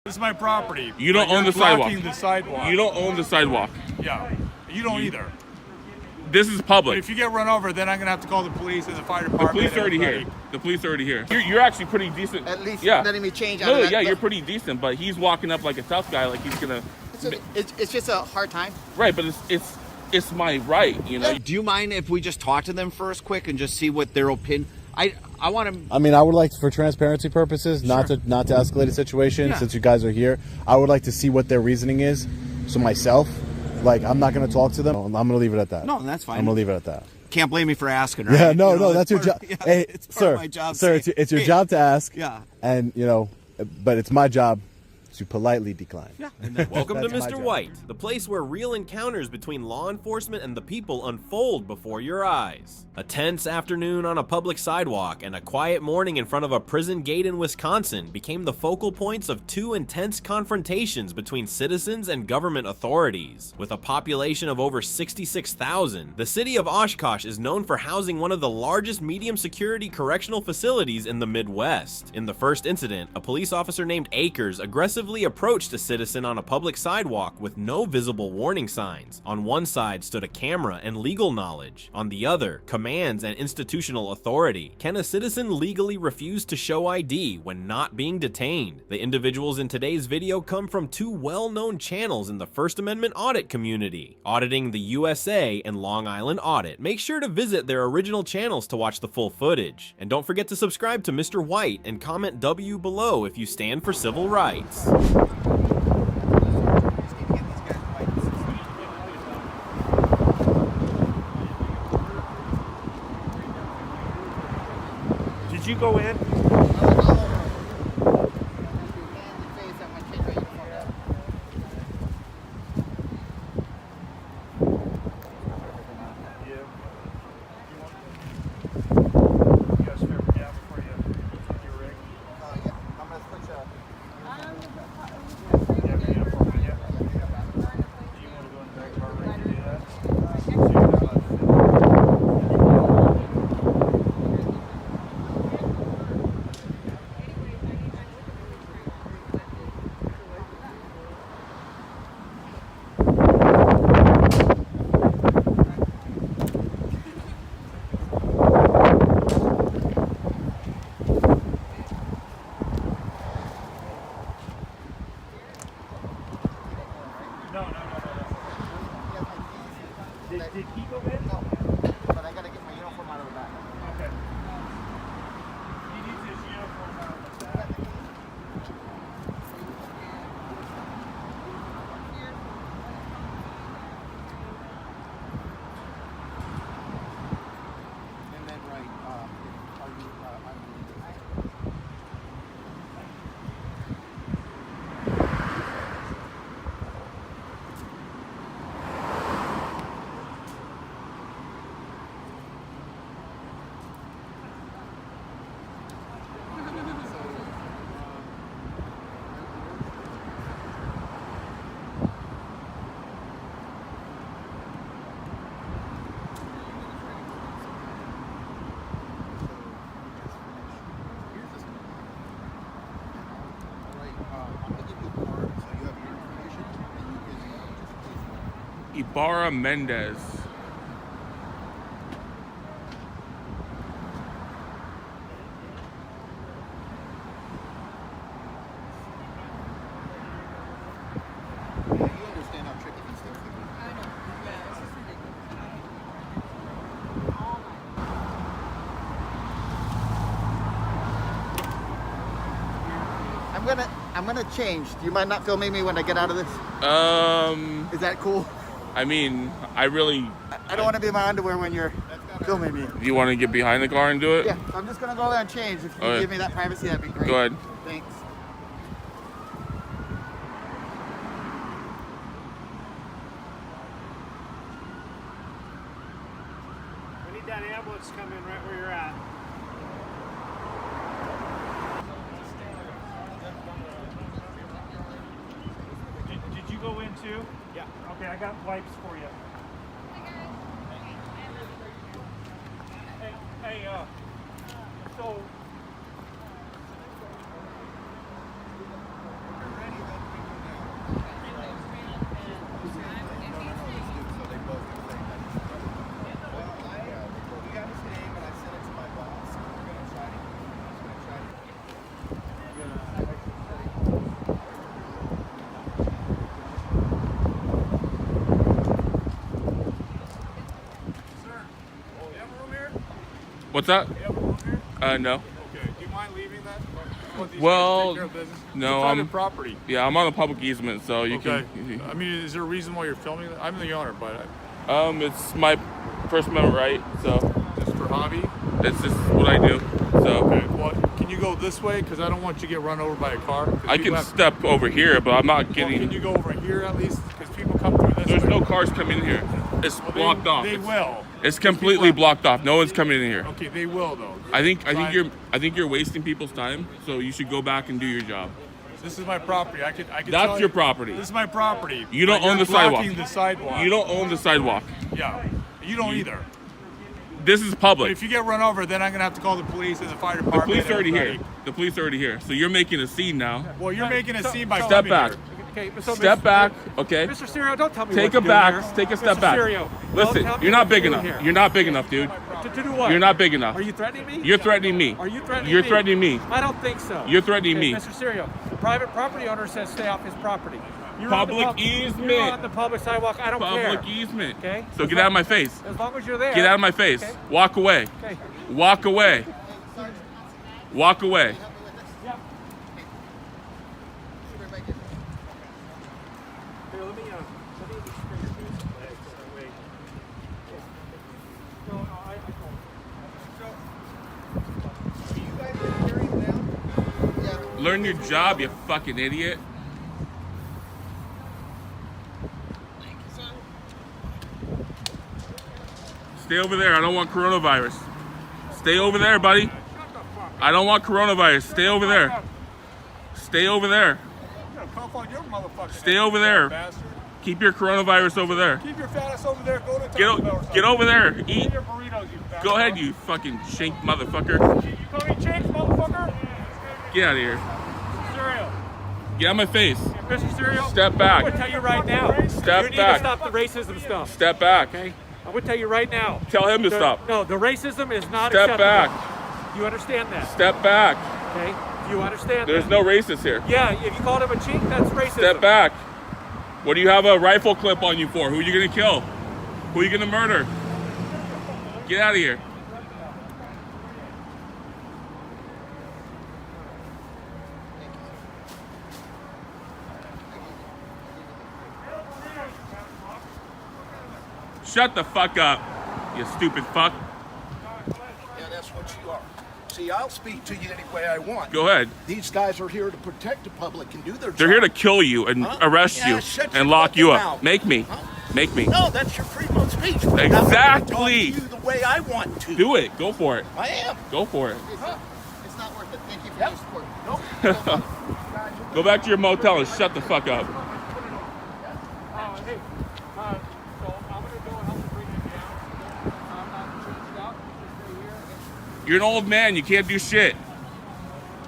This is my property. You don't own the sidewalk. The sidewalk. You don't own the sidewalk. Yeah. You don't either. This is public. But if you get run over, then I'm going to have to call the police and the fire department. The police are already here. The police are already here. You're actually pretty decent. At least yeah. letting me change out No, of that. yeah, you're pretty decent, but he's walking up like a tough guy, like he's gonna. It's just a hard time. Right, but it's my right, you know. Do you mind if we just talk to them first, quick, and just see what their opinion? I want to. I mean, I would like, for transparency purposes, not to escalate a situation. Since you guys are here, I would like to see what their reasoning is. So myself, like, I'm not going to talk to them. I'm going to leave it at that. No, that's fine. I'm going to leave it at that. Can't blame me for asking, right? Yeah, no, that's your job. Yeah, hey, it's part of my job. Sir, it's your job to ask. Yeah. And but it's my job to politely decline. Yeah. Welcome to Mr. White, the place where real encounters between law enforcement and the people unfold before your eyes. A tense afternoon on a public sidewalk and a quiet morning in front of a prison gate in Wisconsin became the focal points of two intense confrontations between citizens and government authorities. With a population of over 66,000, the city of Oshkosh is known for housing one of the largest medium security correctional facilities in the Midwest. In the first incident, a police officer named Akers aggressively approached a citizen on a public sidewalk with no visible warning signs. On one side stood a camera and legal knowledge. On the other, commands and institutional authority. Can a citizen legally refuse to show ID when not being detained? The individuals in today's video come from two well-known channels in the First Amendment audit community, Auditing the USA and Long Island Audit. Make sure to visit their original channels to watch the full footage. And don't forget to subscribe to Mr. White and comment W below if you stand for civil rights. Did you go in? Did he go in? No, but I gotta get my uniform out of the back. Okay. He needs his uniform out of the back. And then are you Ibarra Mendez. I'm gonna change. Do you mind not filming me when I get out of this? Is that cool? I mean, I don't want to be in my underwear when you're filming me. You want to get behind the car and do it? Yeah, I'm just gonna go there and change. If you give me that privacy, that'd be great. Go ahead. Thanks. We need that ambulance to come in right where you're at. Did you go in too? Yeah. Okay, I got wipes for you. Hey, so What's that? You have a room here? No. Okay. Do you mind leaving that? Want these Well, guys to take care of business? no, It's private I'm- property. Yeah, I'm on a public easement, so you Okay. can. I mean, is there a reason why you're filming that? I'm the owner, but It's my First Amendment right, so just for hobby. it's just what I do. So Okay. Well, can you go this way? Because I don't want you to get run over by a car. 'Cause I people can have- step over here, but I'm not Well, getting. can you go over here at least? Because people come through this There's way. no cars coming in here. It's Well, blocked off. They will. It's completely blocked off. No one's coming in here. Okay, they will though. I think you're wasting people's time. So you should go back and do your job. This is my property. I could. That's tell your you- property. This is my property. You don't But own you're the sidewalk. blocking the sidewalk. You don't own the sidewalk. Yeah. You don't either. This is But public. if you get run over, then I'm gonna have to call the police and the fire The department. police and are already here. everybody. The police are already here. So you're making a scene now. Well, you're making a scene by Step coming back. here. Okay, so Step back, okay? Mr. Serio, don't tell me Take what a to do back. here. Take a step Mr. back. Serio, Listen, don't tell me you're not what to big do enough. here. You're not big enough, dude. To do what? You're not big enough. Are you threatening me? You're threatening me. Are you threatening You're me? threatening me. I don't think so. You're threatening Okay, me. Mr. Serio, the private property owner says stay off his property. You're on the Public easement. You're on the public sidewalk. I don't care. Public easement. Okay. So get out of my face. As long as you're there. Get out of my face. Okay. Walk away. Okay. Walk away. Walk away. Here, let me just bring your feet to the legs so that way. No, I told. Learn your job, you fucking idiot. Stay over there. I don't want coronavirus. Stay over there, buddy. I don't want coronavirus. Stay over there. Stay over there. I'm gonna cough on your motherfucking Stay head, over you there. bastard. Keep your coronavirus over there. Keep your fat ass over there. Go to Get, Taco Bell or o- something. get over there. Eat. Eat your burritos, you bastard. Go ahead, you fucking shank motherfucker. You call me Chinks, motherfucker? Get out of here. Cereal. Get out of my face. Mr. Serio, Step I'm back. gonna tell you right now. Step you need back. to stop the racism stuff. Step back. Okay. I'm gonna tell you right now. Tell him to The- stop. No, the racism is not Step acceptable. back. You understand that? Step back. Okay. You understand There's that? no racist here. Yeah, if you called him a chink, that's racism. Step back. What do you have a rifle clip on you for? Who are you gonna kill? Who are you gonna murder? Get out of here. Shut the fuck up, you stupid fuck. Yeah, that's what you are. See, I'll speak to you any way I want. Go ahead. These guys are here to protect the public and do their job. They're here to kill you and Huh? arrest Yeah, you shut your and lock you fucking up. mouth. Make me. Huh? Make me. No, that's your freedom of speech. Exactly. I'm gonna talk to you the way I want to. Do it. Go for it. I am. Go for it. It's not worth it. Thank you for your support. Nope. Go back to your motel and shut the fuck up. Hey, so I'm gonna go help you bring him down. I'm not changed out. Just stay here. You're an old man. You can't do shit.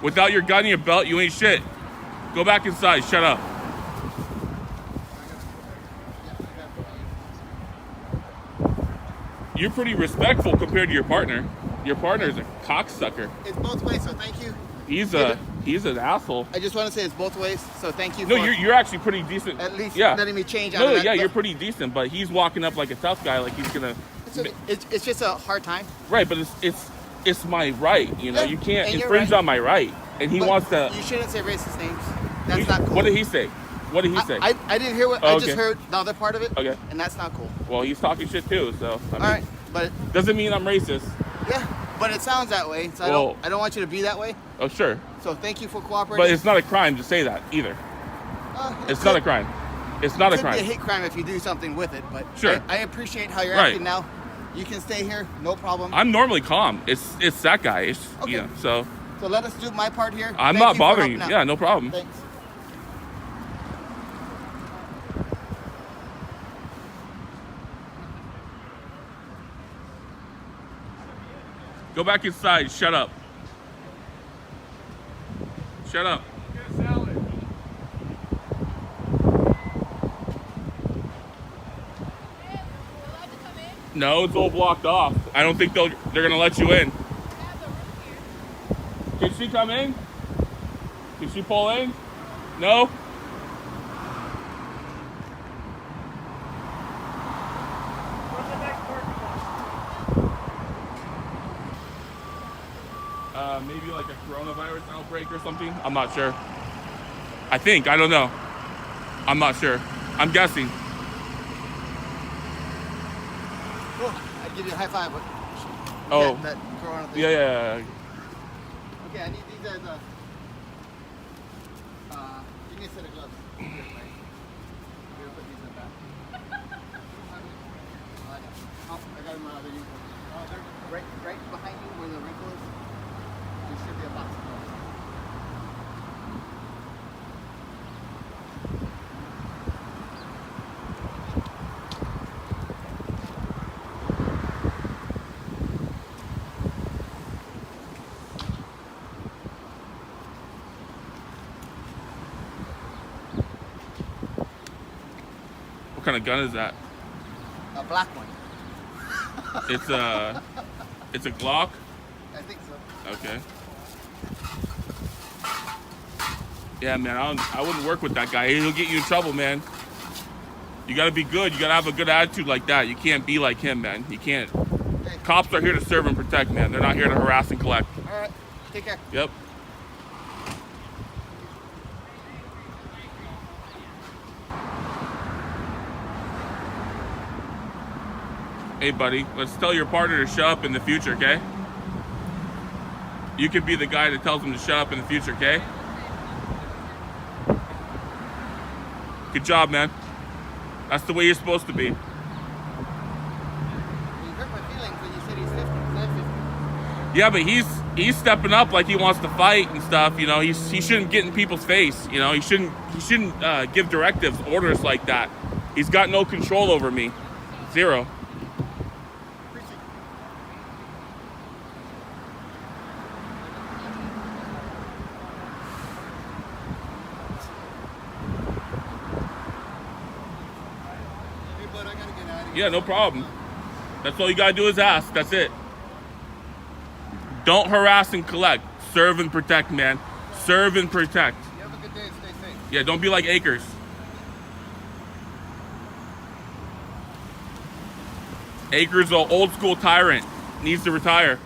Without your gun in your belt, you ain't shit. Go back inside. Shut up. You're pretty respectful compared to your partner. Your partner's a cocksucker. It's both ways, so thank you. He's an asshole. I just want to say it's both ways, so thank you No, for you're actually pretty decent. at least yeah. letting me change out No, of that. yeah, Look, you're pretty decent, but he's walking up like a tough guy, like he's gonna. It's just a hard time. Right, but it's my right. You know, Yeah, you can't and you're infringe right. on my right, and he But wants to. You shouldn't say racist names. That's not cool. What did he say? What did he say? I didn't hear what Oh, I just okay. heard the other part of it. Okay. And that's not cool. Well, he's talking shit too, so. I mean, All right, but Doesn't mean I'm racist. yeah, but it sounds that way. So Well- I don't want you to be that way. Oh, sure. So thank you for cooperating. But it's not a crime to say that either. It's not a crime. It's not a It could be a crime. hate crime if you do something with it, but Sure. I appreciate how you're Right. acting now. You can stay here, no problem. I'm normally calm. It's that guy. It's, Okay. yeah, so So let us do my part here. I'm Thank not for bothering you. helping out. Yeah, no problem. Thanks. Go back inside. Shut up. Shut up. Get a salad. No, it's all blocked off. I don't think they're gonna let you in. Can she come in? Can she pull in? No? coronavirus outbreak or something. I'm not sure. I think. I don't know. I'm not sure. I'm guessing. Oh, I'd give you a high five. But Oh. that corona thing. Yeah. Okay, I need these as a. Give me a set of gloves. Here, right? Here, put these in the back. I got them in my other uniform. They're right behind you where the wrinkle is. There should be a box of gloves. What kind of gun is that? A black one. It's a Glock. I think so. Okay. Yeah, man. I wouldn't work with that guy. He'll get you in trouble, man. You gotta be good. You gotta have a good attitude like that. You can't be like him, man. You can't. Okay. Cops are here to serve and protect, man. They're not here to harass and collect. All right. Take care. Yep. Hey, buddy, let's tell your partner to shut up in the future, okay? You could be the guy that tells him to shut up in the future, okay? Good job, man. That's the way you're supposed to be. You hurt my feelings when you said he's 50. He's not 50. Yeah, but he's stepping up like he wants to fight and stuff. You know, he shouldn't get in people's face. You know, he shouldn't give directives, orders like that. He's got no control over me. Zero. Yeah, no problem. That's all you gotta do is ask. That's it. Don't harass and collect. Serve and protect, man. Serve and protect. You have a good day. Stay safe. Yeah, don't be like Akers. Akers, an old school tyrant. Needs to retire.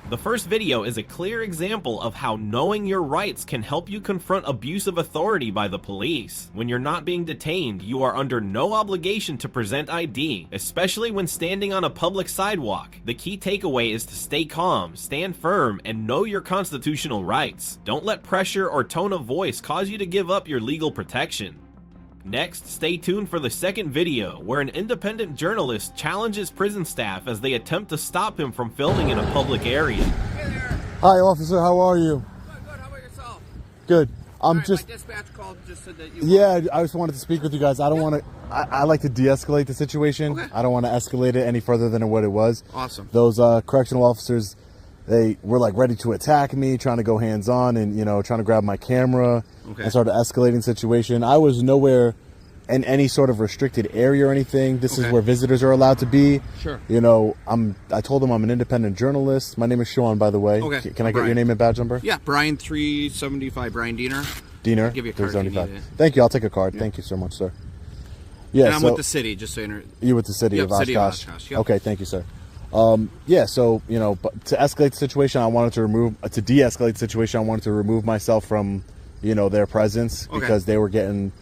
The first video is a clear example of how knowing your rights can help you confront abuse of authority by the police. When you're not being detained, you are under no obligation to present ID, especially when standing on a public sidewalk. The key takeaway is to stay calm, stand firm, and know your constitutional rights. Don't let pressure or tone of voice cause you to give up your legal protection. Next, stay tuned for the second video, where an independent journalist challenges prison staff as they attempt to stop him from filming in a public area. Hey there. Hi, officer. How are you? Good. How about yourself? Good. I'm Alright, just. my dispatch called just said that you. Yeah, I just wanted to speak with you guys. I don't want to. I like to de-escalate the situation. Okay. I don't want to escalate it any further than what it was. Awesome. Those correctional officers, they were like ready to attack me, trying to go hands-on, and trying to grab my camera. Okay. And started escalating the situation. I was nowhere in any sort of restricted area or anything. This is Okay. where visitors are allowed to be. Sure. I told them I'm an independent journalist. My name is Sean, by the way. Okay. Can I get Brian. your name and badge number? Yeah, Brian 375, Brian Diener. Diener. I'll give you a card if you 375. need it. Thank you. I'll take a card. Thank you so much, sir. Yeah, And I'm so with the city, just so you know. you with the city Yep, of Oshkosh. City of Oshkosh, yep. Okay, thank you, sir. Yeah, so but to escalate the situation, I wanted to de-escalate the situation. I wanted to remove myself from their presence Okay. because they were getting.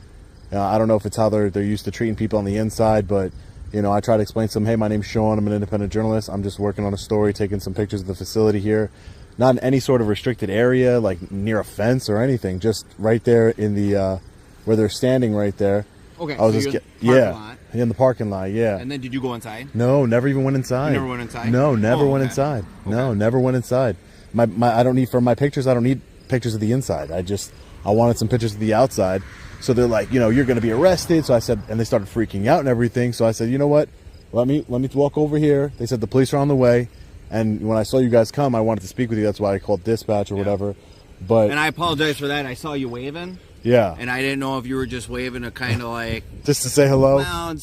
I don't know if it's how they're used to treating people on the inside, but I try to explain to them, hey, my name's Sean. I'm an independent journalist. I'm just working on a story, taking some pictures of the facility here. Not in any sort of restricted area, like near a fence or anything. Just right there in the where they're standing right there. Okay, I was so just you're in the parking lot. in the parking lot. Yeah. And then did you go inside? No, never even went inside. You never went inside? No, never Oh, went okay. inside. No, Okay. never went inside. My I don't need for my pictures. I don't need pictures of the inside. I wanted some pictures of the outside. So they're like, you're going to be arrested. So I said, and they started freaking out and everything. So I said, you know what? Let me walk over here. They said the police are on the way. And when I saw you guys come, I wanted to speak with you. That's why I called dispatch or whatever. But And I apologize for that. I saw you waving. yeah, And I didn't know if you were just waving to kind of like, just to say hello. well, and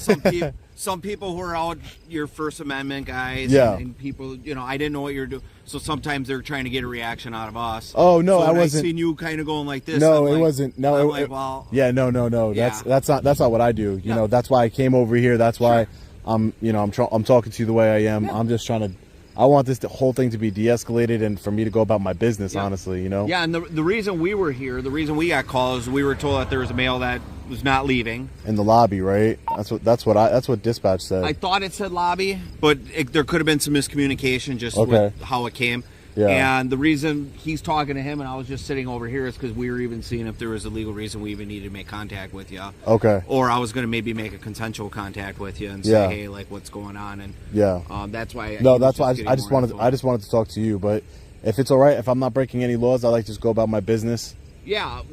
some people who are out, your First Amendment guys, Yeah. and people, I didn't know what you were doing. So sometimes they're trying to get a reaction out of us. Oh, no, so I when wasn't- I seen you kind of going like this. No, I'm it like- wasn't. No, I'm it, like, well, yeah, no. Yeah. That's not what I do. That's why I came over here. That's why I'm talking to you the way I am. I'm just trying to I want this whole thing to be de-escalated and for me to go about my business, Yeah. honestly, you know? Yeah, and the reason we were here, the reason we got called is we were told that there was a male that was not leaving. In the lobby, right? That's what dispatch said. I thought it said lobby, but there could have been some miscommunication just Okay. with how it came. Yeah. And the reason he's talking to him and I was just sitting over here is because we were even seeing if there was a legal reason we even needed to make contact with you. Okay. Or I was going to maybe make a consensual contact with you and say, Yeah. hey, like, what's going on? And Yeah. that's why. No, he was that's why getting I just more wanted info. I just wanted to talk to you, but if it's all right, if I'm not breaking any laws, I like to just go about my business. Yeah,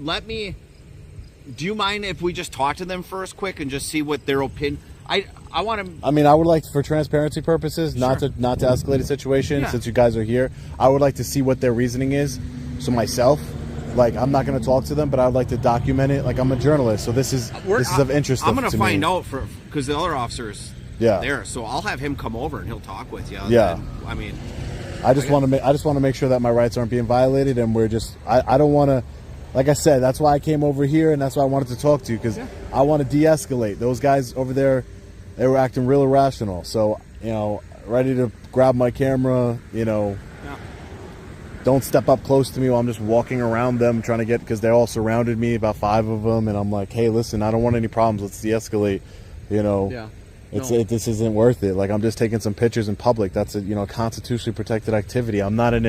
do you mind if we just talk to them first quick and just see what their opinion? I want to. I mean, I would like, for transparency purposes, not to escalate a situation. Yeah. Since you guys are here, I would like to see what their reasoning is. So myself, like, I'm not going to talk to them, but I'd like to document it. Like, I'm a journalist, so this is of interest. I'm going to to find me. out because the other officer's there, so I'll have him come over and he'll talk with you. Yeah. And, I mean, I just want to make sure that my rights aren't being violated, and we're just. I don't want to. Like I said, that's why I came over here, and that's why I wanted to talk to you, because I want to de-escalate. Those guys over there, they were acting real irrational. So, you know, ready to grab my camera, you know. Yeah. Don't step up close to me while I'm just walking around them trying to get, because they all surrounded me, about 5 of them, and I'm like, hey, listen, I don't want any problems. Let's de-escalate, you know. Yeah. This isn't worth it. Like, I'm just taking some pictures in public. That's a, you know, constitutionally protected activity. I'm not in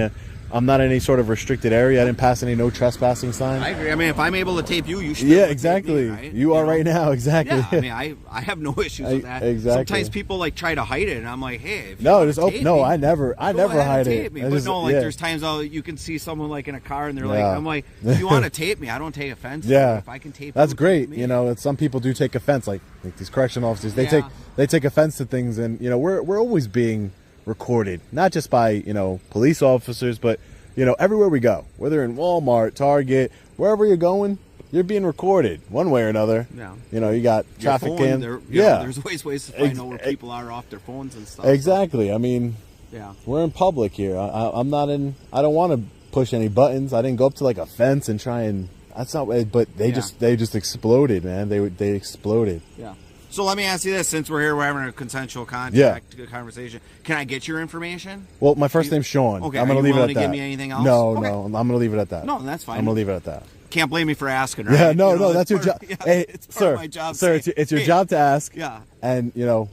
any sort of restricted area. I didn't pass any no trespassing sign. I agree. I mean, if I'm able to tape you, you should. Yeah, exactly. Me, right? You are right now, exactly. Yeah, I mean, I have no issues with that. Exactly. Sometimes people like try to hide it, and I'm like, hey, if you No, wanna just tape no. me, I never go ahead hide and it. tape me. I But just- no, like yeah. there's times you can see someone like in a car, and they're like, Yeah. I'm like, if you want to tape me, I don't take offense. Yeah, if I can tape, that's you, great. tape me. You know, some people do take offense, like these correctional officers. They Yeah. take offense to things, and you know, we're always being recorded, not just by, you know, police officers, but you know, everywhere we go, whether in Walmart, Target, wherever you're going, you're being recorded one way or another. Yeah. You know, you got Your traffic phone, cam. there's ways to find out where people are off their phones and stuff. Exactly. I mean, Yeah. we're in public here. I'm not in. I don't want to push any buttons. I didn't go up to like a fence and try and. That's not. But they just exploded, man. They exploded. Yeah. So let me ask you this: since we're here, we're having a consensual conversation. Can I get your information? Well, my first name's Sean. Okay, I'm are gonna you leave it willing at to that. give me anything else? No, Okay. no. I'm gonna leave it at that. No, that's fine. I'm gonna leave it at that. Can't blame me for asking, right? Yeah, no, You know, no. That's your job. Yeah, Hey, it's part sir, of my job. sir, saying, it's your hey, job to ask. Yeah. And you know,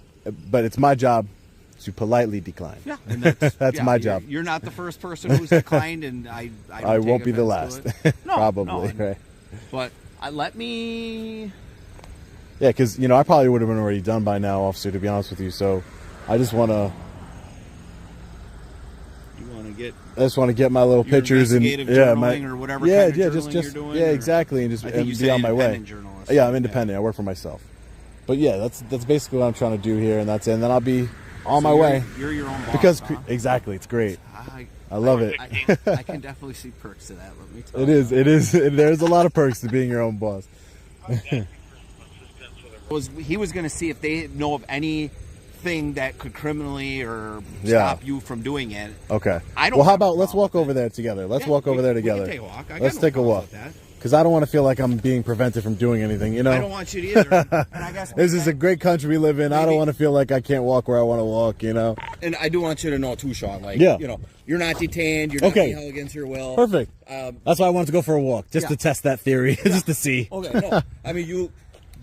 but it's my job to politely decline. Yeah, and that's my you're- job. You're not the first person who's declined, and I don't won't take be the offense last. to it. No, Probably. no, Right. But let me. Yeah, because you know, I probably would have been already done by now, officer. To be honest with you, so I just want to. You want to get I just want to get my little your pictures and investigative yeah, journaling or whatever yeah, kind of yeah, journaling just you're doing, yeah, or- exactly, and just I think you be said on my way. independent journalist. Yeah, I'm independent. I work for myself. But yeah, that's basically what I'm trying to do here, and that's it. And then I'll be on my So way. You're your own boss. Because huh? exactly, it's great. I I love it. I can definitely see perks to that. Let me tell It you. is. It is. There's a lot of perks to being your own boss. He was going to see if they know of anything that could criminally or Yeah. stop you from doing it. Okay. I don't Well, how have a about let's problem walk with over there together. Let's Yeah, walk over there we can together. take a walk. I got Let's no take a problem walk. with that. Because I don't want to feel like I'm being prevented from doing anything. You know. I don't want you to either. And I guess This is a great country we live in. I don't Maybe- want to feel like I can't walk where I want to walk. You know. And I do want you to know too, Sean. Like, Yeah. you know, you're not detained. You're not Okay. being held against your will. Perfect. Um, That's why I wanted to go for a walk, just Yeah. to test that theory, just to see. okay. No, I mean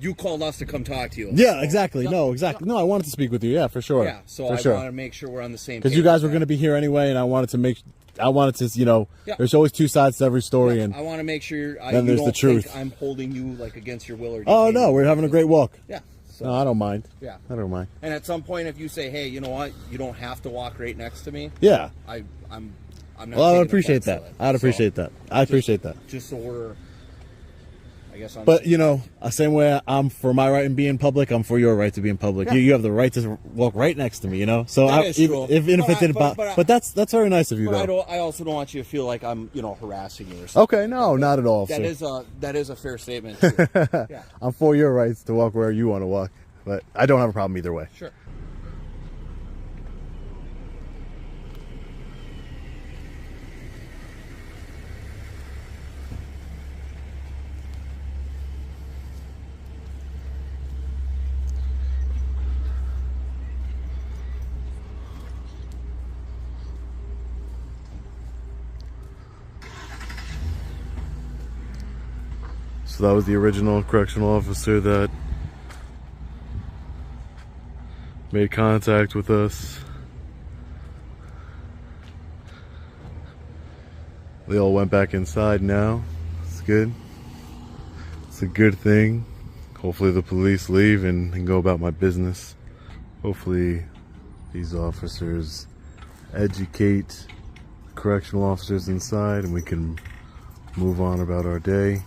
you called us to come talk to you. Yeah, So- exactly. No, exactly. No, I wanted to speak with you. Yeah, for sure. Yeah. So for I sure. want to make sure we're on the same. Because you guys were going to be here anyway, and I wanted to, you know, Yeah. there's always two sides to every story, and I want to make sure Then you there's the don't truth. think I'm holding you like against your will or. oh detaining no, you. we're having a great walk. Yeah. So, No, I don't mind. yeah. I don't mind. And at some point, if you say, "Hey, you know what? You don't have to walk right next to me," Yeah. I'm not. Well, I would taking appreciate offense that. to it. I'd appreciate that. I appreciate that. Just so we're, I guess. On But you know, same way I'm for my right to be in public, I'm for your right to be in public. Yeah. You have the right to walk right next to me. You know, so That is even true. if But it didn't, but that's very nice of you But though. I also don't want you to feel like I'm, harassing you or something. Okay, no, not at all. That sir. is a fair statement. Too. Yeah. I'm for your rights to walk where you want to walk, but I don't have a problem either way. Sure. So that was the original correctional officer that made contact with us. They all went back inside now. It's good. It's a good thing. Hopefully the police leave and go about my business. Hopefully these officers educate correctional officers inside and we can move on about our day.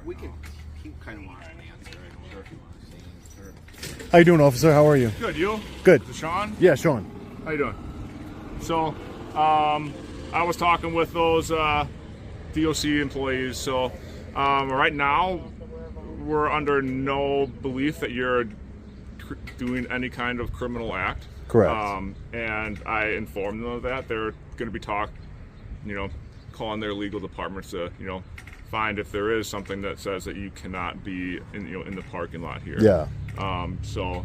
We can keep kind of wanting an answer. I don't know if you want to say anything. How you doing, officer? How are you? Good, you? Good. Is it Sean? Yeah, Sean. How you doing? So, I was talking with those DOC employees. So, right now, we're under no belief that you're doing any kind of criminal act. Correct. And I informed them of that. They're going to be calling their legal departments to, find if there is something that says that you cannot be in the parking lot here. Yeah.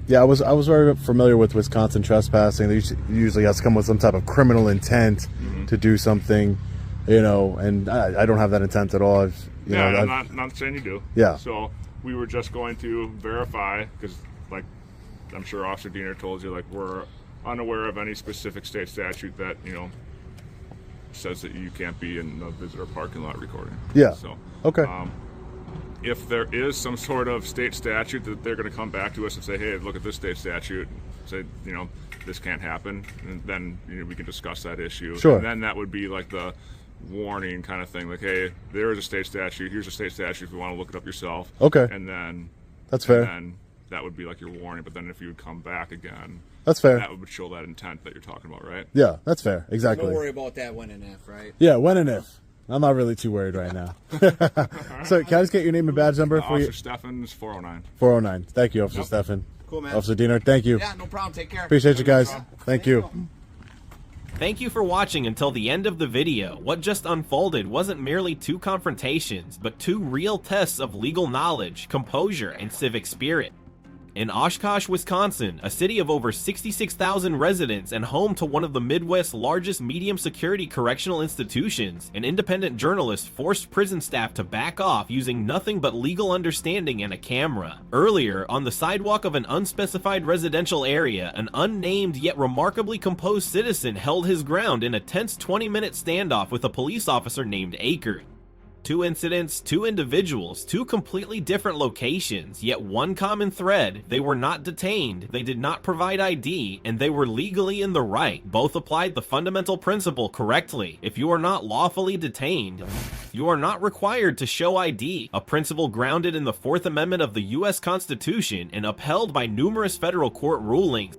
Yeah, I was very familiar with Wisconsin trespassing. They usually has to come with some type of criminal intent to do something, and I don't have that intent at all. I'm not saying you do. Yeah. So we were just going to verify, because like I'm sure Officer Diener told you, like we're unaware of any specific state statute that says that you can't be in the visitor parking lot recording. Yeah. So okay. If there is some sort of state statute that they're going to come back to us and say, hey, look at this state statute, say, this can't happen, and then we can discuss that issue. Sure. And then that would be like the warning kind of thing, like, hey, there is a state statute, here's a state statute if you want to look it up yourself. Okay. And then That's fair. And then that would be like your warning, but then if you would come back again, That's fair. that would show that intent that you're talking about, right? Yeah, that's fair. Exactly. Don't worry about that when and if, right? Yeah, when and if. I'm not really too worried right now. So can I just get your name and badge number for you? Officer Steffens, 409. 409. Thank you, Officer Steffen. Cool, man. Officer Diener, thank you. Yeah, no problem. Take care. Appreciate you guys. Thank you. Thank you for watching until the end of the video. What just unfolded wasn't merely two confrontations, but two real tests of legal knowledge, composure, and civic spirit. In Oshkosh, Wisconsin, a city of over 66,000 residents and home to one of the Midwest's largest medium-security correctional institutions, an independent journalist forced prison staff to back off using nothing but legal understanding and a camera. Earlier, on the sidewalk of an unspecified residential area, an unnamed yet remarkably composed citizen held his ground in a tense 20-minute standoff with a police officer named Akers. Two incidents, two individuals, two completely different locations, yet one common thread: they were not detained, they did not provide ID, and they were legally in the right. Both applied the fundamental principle correctly. If you are not lawfully detained, you are not required to show ID, a principle grounded in the Fourth Amendment of the U.S. Constitution and upheld by numerous federal court rulings.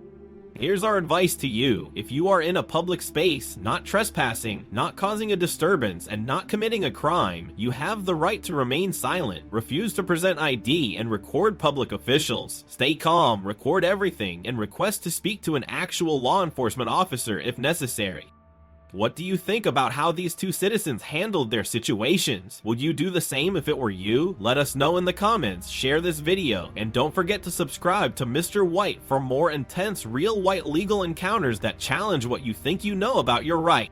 Here's our advice to you. If you are in a public space, not trespassing, not causing a disturbance, and not committing a crime, you have the right to remain silent, refuse to present ID, and record public officials. Stay calm, record everything, and request to speak to an actual law enforcement officer if necessary. What do you think about how these two citizens handled their situations? Would you do the same if it were you? Let us know in the comments, share this video, and don't forget to subscribe to Mr. White for more intense real white legal encounters that challenge what you think you know about your right.